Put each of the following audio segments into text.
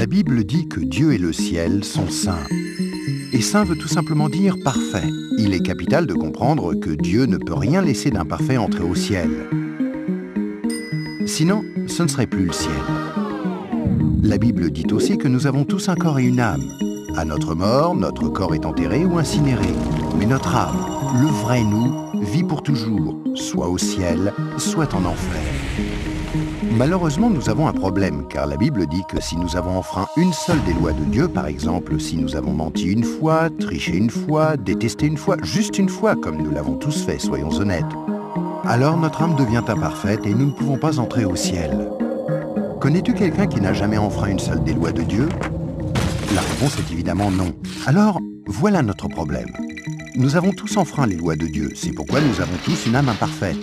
La Bible dit que Dieu et le ciel sont saints. Et saint veut tout simplement dire parfait. Il est capital de comprendre que Dieu ne peut rien laisser d'imparfait entrer au ciel. Sinon, ce ne serait plus le ciel. La Bible dit aussi que nous avons tous un corps et une âme. À notre mort, notre corps est enterré ou incinéré. Mais notre âme, le vrai nous, vit pour toujours, soit au ciel, soit en enfer. Malheureusement, nous avons un problème, car la Bible dit que si nous avons enfreint une seule des lois de Dieu, par exemple, si nous avons menti une fois, triché une fois, détesté une fois, juste une fois, comme nous l'avons tous fait, soyons honnêtes, alors notre âme devient imparfaite et nous ne pouvons pas entrer au ciel. Connais-tu quelqu'un qui n'a jamais enfreint une seule des lois de Dieu? La réponse est évidemment non. Alors, voilà notre problème. Nous avons tous enfreint les lois de Dieu, c'est pourquoi nous avons tous une âme imparfaite.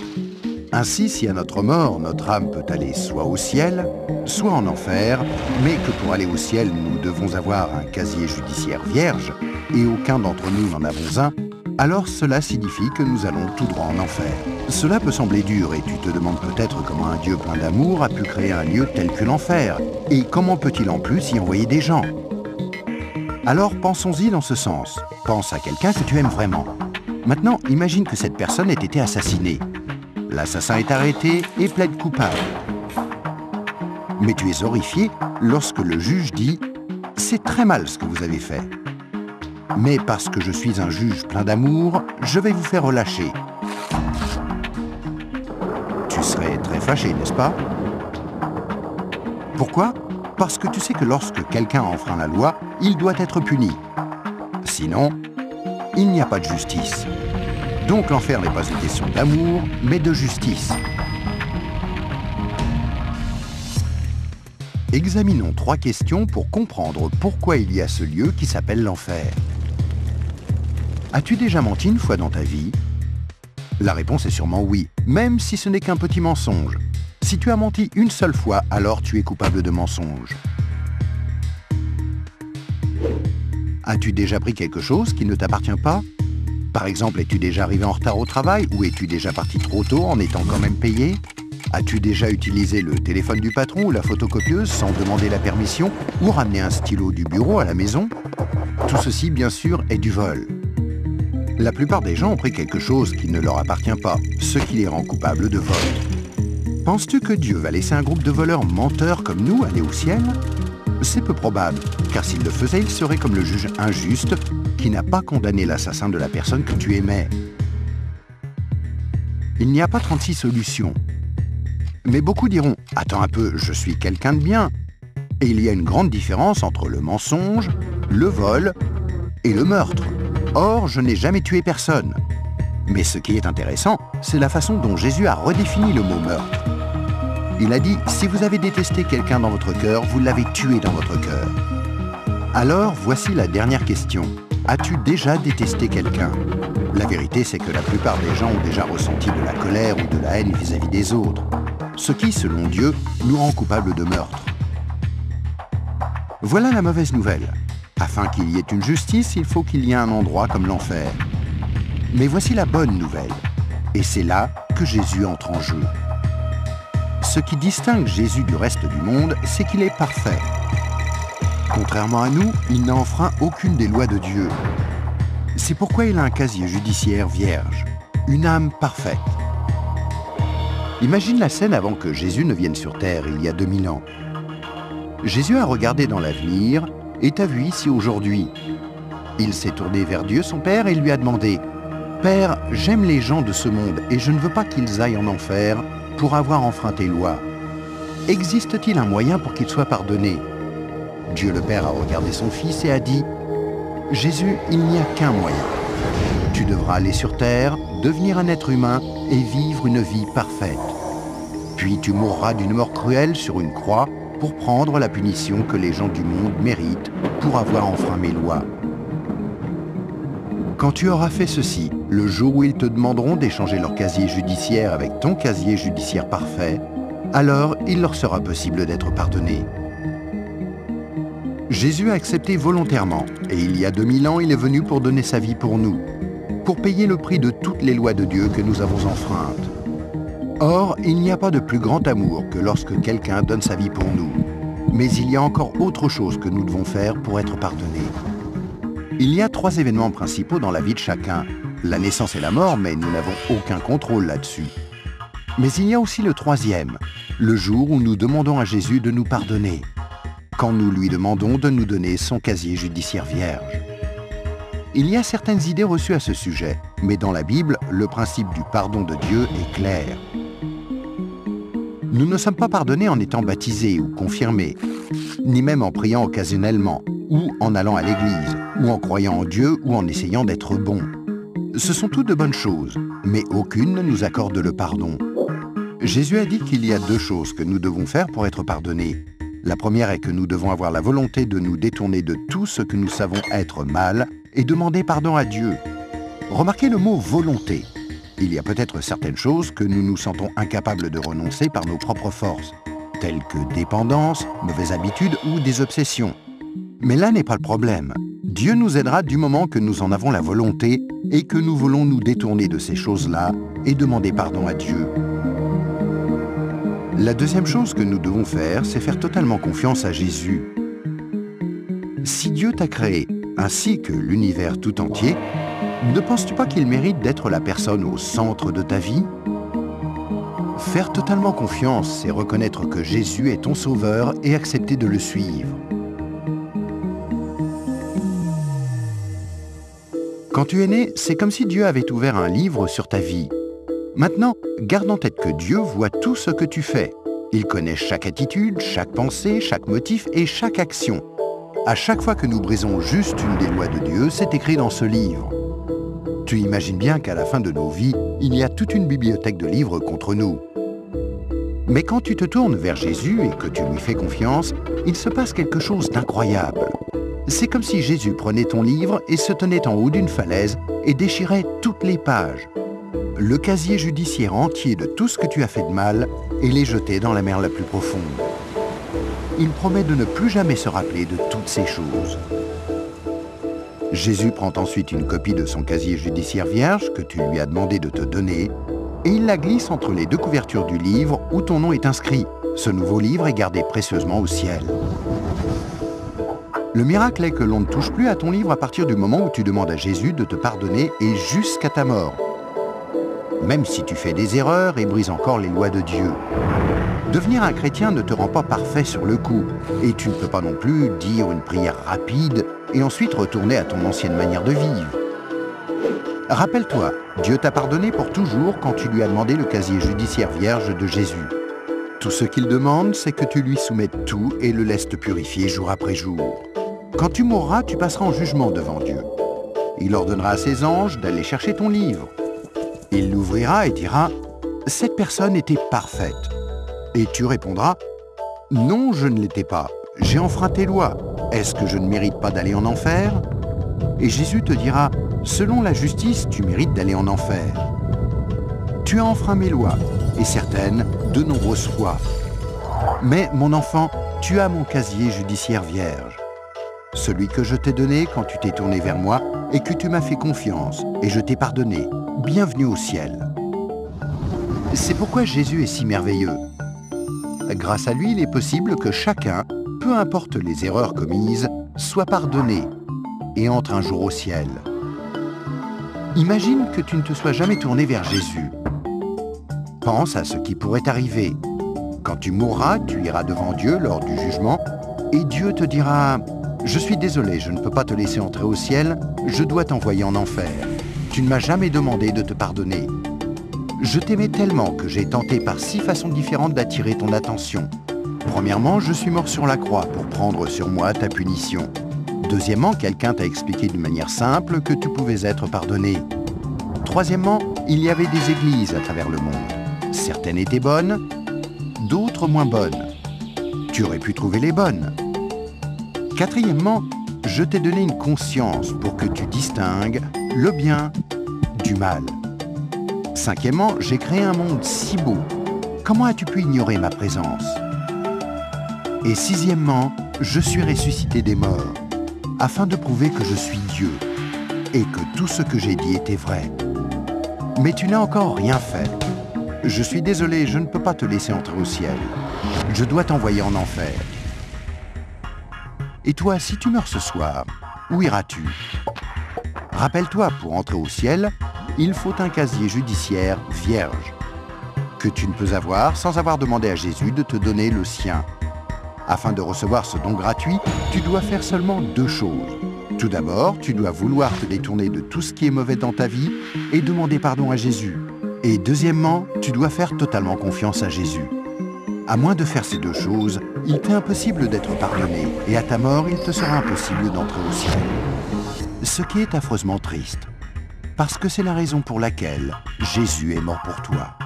Ainsi, si à notre mort, notre âme peut aller soit au ciel, soit en enfer, mais que pour aller au ciel, nous devons avoir un casier judiciaire vierge, et aucun d'entre nous n'en avons un, alors cela signifie que nous allons tout droit en enfer. Cela peut sembler dur, et tu te demandes peut-être comment un Dieu plein d'amour a pu créer un lieu tel que l'enfer, et comment peut-il en plus y envoyer des gens? Alors pensons-y dans ce sens. Pense à quelqu'un que tu aimes vraiment. Maintenant, imagine que cette personne ait été assassinée. L'assassin est arrêté et plaide coupable. Mais tu es horrifié lorsque le juge dit « C'est très mal ce que vous avez fait. Mais parce que je suis un juge plein d'amour, je vais vous faire relâcher. » Tu serais très fâché, n'est-ce pas? Pourquoi? Parce que tu sais que lorsque quelqu'un enfreint la loi, il doit être puni. Sinon, il n'y a pas de justice. Donc l'enfer n'est pas une question d'amour, mais de justice. Examinons 3 questions pour comprendre pourquoi il y a ce lieu qui s'appelle l'enfer. As-tu déjà menti une fois dans ta vie? La réponse est sûrement oui, même si ce n'est qu'un petit mensonge. Si tu as menti une seule fois, alors tu es coupable de mensonge. As-tu déjà pris quelque chose qui ne t'appartient pas? Par exemple, es-tu déjà arrivé en retard au travail ou es-tu déjà parti trop tôt en étant quand même payé? As-tu déjà utilisé le téléphone du patron ou la photocopieuse sans demander la permission ou ramené un stylo du bureau à la maison? Tout ceci, bien sûr, est du vol. La plupart des gens ont pris quelque chose qui ne leur appartient pas, ce qui les rend coupables de vol. Penses-tu que Dieu va laisser un groupe de voleurs menteurs comme nous aller au ciel? C'est peu probable, car s'il le faisait, il serait comme le juge injuste qui n'a pas condamné l'assassin de la personne que tu aimais. Il n'y a pas 36 solutions. Mais beaucoup diront « Attends un peu, je suis quelqu'un de bien ». Et il y a une grande différence entre le mensonge, le vol et le meurtre. Or, je n'ai jamais tué personne. Mais ce qui est intéressant, c'est la façon dont Jésus a redéfini le mot meurtre. Il a dit « Si vous avez détesté quelqu'un dans votre cœur, vous l'avez tué dans votre cœur ». Alors, voici la dernière question. As-tu déjà détesté quelqu'un? La vérité, c'est que la plupart des gens ont déjà ressenti de la colère ou de la haine vis-à-vis des autres, ce qui, selon Dieu, nous rend coupables de meurtre. Voilà la mauvaise nouvelle. Afin qu'il y ait une justice, il faut qu'il y ait un endroit comme l'enfer. Mais voici la bonne nouvelle. Et c'est là que Jésus entre en jeu. Ce qui distingue Jésus du reste du monde, c'est qu'il est parfait. Contrairement à nous, il n'a enfreint aucune des lois de Dieu. C'est pourquoi il a un casier judiciaire vierge, une âme parfaite. Imagine la scène avant que Jésus ne vienne sur terre, il y a 2000 ans. Jésus a regardé dans l'avenir et t'a vu ici aujourd'hui. Il s'est tourné vers Dieu, son Père, et lui a demandé « Père, j'aime les gens de ce monde et je ne veux pas qu'ils aillent en enfer pour avoir enfreint tes lois. Existe-t-il un moyen pour qu'ils soient pardonnés ?» Dieu le Père a regardé son Fils et a dit « Jésus, il n'y a qu'un moyen. Tu devras aller sur terre, devenir un être humain et vivre une vie parfaite. Puis tu mourras d'une mort cruelle sur une croix pour prendre la punition que les gens du monde méritent pour avoir enfreint mes lois. Quand tu auras fait ceci, le jour où ils te demanderont d'échanger leur casier judiciaire avec ton casier judiciaire parfait, alors il leur sera possible d'être pardonnés. » Jésus a accepté volontairement, et il y a 2000 ans, il est venu pour donner sa vie pour nous, pour payer le prix de toutes les lois de Dieu que nous avons enfreintes. Or, il n'y a pas de plus grand amour que lorsque quelqu'un donne sa vie pour nous. Mais il y a encore autre chose que nous devons faire pour être pardonnés. Il y a 3 événements principaux dans la vie de chacun. La naissance et la mort, mais nous n'avons aucun contrôle là-dessus. Mais il y a aussi le 3e, le jour où nous demandons à Jésus de nous pardonner, quand nous lui demandons de nous donner son casier judiciaire vierge. Il y a certaines idées reçues à ce sujet, mais dans la Bible, le principe du pardon de Dieu est clair. Nous ne sommes pas pardonnés en étant baptisés ou confirmés, ni même en priant occasionnellement, ou en allant à l'église, ou en croyant en Dieu ou en essayant d'être bons. Ce sont toutes de bonnes choses, mais aucune ne nous accorde le pardon. Jésus a dit qu'il y a 2 choses que nous devons faire pour être pardonnés. La première est que nous devons avoir la volonté de nous détourner de tout ce que nous savons être mal et demander pardon à Dieu. Remarquez le mot « volonté ». Il y a peut-être certaines choses que nous nous sentons incapables de renoncer par nos propres forces, telles que dépendance, mauvaises habitudes ou des obsessions. Mais là n'est pas le problème. Dieu nous aidera du moment que nous en avons la volonté et que nous voulons nous détourner de ces choses-là et demander pardon à Dieu. La deuxième chose que nous devons faire, c'est faire totalement confiance à Jésus. Si Dieu t'a créé, ainsi que l'univers tout entier, ne penses-tu pas qu'il mérite d'être la personne au centre de ta vie? Faire totalement confiance, c'est reconnaître que Jésus est ton sauveur et accepter de le suivre. Quand tu es né, c'est comme si Dieu avait ouvert un livre sur ta vie. Maintenant, garde en tête que Dieu voit tout ce que tu fais. Il connaît chaque attitude, chaque pensée, chaque motif et chaque action. À chaque fois que nous brisons juste une des lois de Dieu, c'est écrit dans ce livre. Tu imagines bien qu'à la fin de nos vies, il y a toute une bibliothèque de livres contre nous. Mais quand tu te tournes vers Jésus et que tu lui fais confiance, il se passe quelque chose d'incroyable. C'est comme si Jésus prenait ton livre et se tenait en haut d'une falaise et déchirait toutes les pages. Le casier judiciaire entier de tout ce que tu as fait de mal et les jeter dans la mer la plus profonde. Il promet de ne plus jamais se rappeler de toutes ces choses. Jésus prend ensuite une copie de son casier judiciaire vierge que tu lui as demandé de te donner et il la glisse entre les 2 couvertures du livre où ton nom est inscrit. Ce nouveau livre est gardé précieusement au ciel. Le miracle est que l'on ne touche plus à ton livre à partir du moment où tu demandes à Jésus de te pardonner et jusqu'à ta mort. Même si tu fais des erreurs et brises encore les lois de Dieu. Devenir un chrétien ne te rend pas parfait sur le coup, et tu ne peux pas non plus dire une prière rapide et ensuite retourner à ton ancienne manière de vivre. Rappelle-toi, Dieu t'a pardonné pour toujours quand tu lui as demandé le casier judiciaire vierge de Jésus. Tout ce qu'il demande, c'est que tu lui soumettes tout et le laisses te purifier jour après jour. Quand tu mourras, tu passeras en jugement devant Dieu. Il ordonnera à ses anges d'aller chercher ton livre. Il l'ouvrira et dira « Cette personne était parfaite ». Et tu répondras « Non, je ne l'étais pas. J'ai enfreint tes lois. Est-ce que je ne mérite pas d'aller en enfer ?» Et Jésus te dira « Selon la justice, tu mérites d'aller en enfer. Tu as enfreint mes lois, et certaines, de nombreuses fois. Mais, mon enfant, tu as mon casier judiciaire vierge. Celui que je t'ai donné quand tu t'es tourné vers moi et que tu m'as fait confiance, et je t'ai pardonné. Bienvenue au ciel. » C'est pourquoi Jésus est si merveilleux. Grâce à lui, il est possible que chacun, peu importe les erreurs commises, soit pardonné et entre un jour au ciel. Imagine que tu ne te sois jamais tourné vers Jésus. Pense à ce qui pourrait t'arriver. Quand tu mourras, tu iras devant Dieu lors du jugement et Dieu te dira « Je suis désolé, je ne peux pas te laisser entrer au ciel, je dois t'envoyer en enfer. Tu ne m'as jamais demandé de te pardonner. Je t'aimais tellement que j'ai tenté par 6 façons différentes d'attirer ton attention. Premièrement, je suis mort sur la croix pour prendre sur moi ta punition. Deuxièmement, quelqu'un t'a expliqué d'une manière simple que tu pouvais être pardonné. Troisièmement, il y avait des églises à travers le monde. Certaines étaient bonnes, d'autres moins bonnes. Tu aurais pu trouver les bonnes. Quatrièmement, je t'ai donné une conscience pour que tu distingues le bien du mal. Cinquièmement, j'ai créé un monde si beau. Comment as-tu pu ignorer ma présence? Et sixièmement, je suis ressuscité des morts, afin de prouver que je suis Dieu, et que tout ce que j'ai dit était vrai. Mais tu n'as encore rien fait. Je suis désolé, je ne peux pas te laisser entrer au ciel. Je dois t'envoyer en enfer. Et toi, si tu meurs ce soir, où iras-tu? Rappelle-toi, pour entrer au ciel, il faut un casier judiciaire vierge, que tu ne peux avoir sans avoir demandé à Jésus de te donner le sien. Afin de recevoir ce don gratuit, tu dois faire seulement 2 choses. Tout d'abord, tu dois vouloir te détourner de tout ce qui est mauvais dans ta vie et demander pardon à Jésus. Et deuxièmement, tu dois faire totalement confiance à Jésus. À moins de faire ces 2 choses, il t'est impossible d'être pardonné et à ta mort, il te sera impossible d'entrer au ciel. Ce qui est affreusement triste, parce que c'est la raison pour laquelle Jésus est mort pour toi.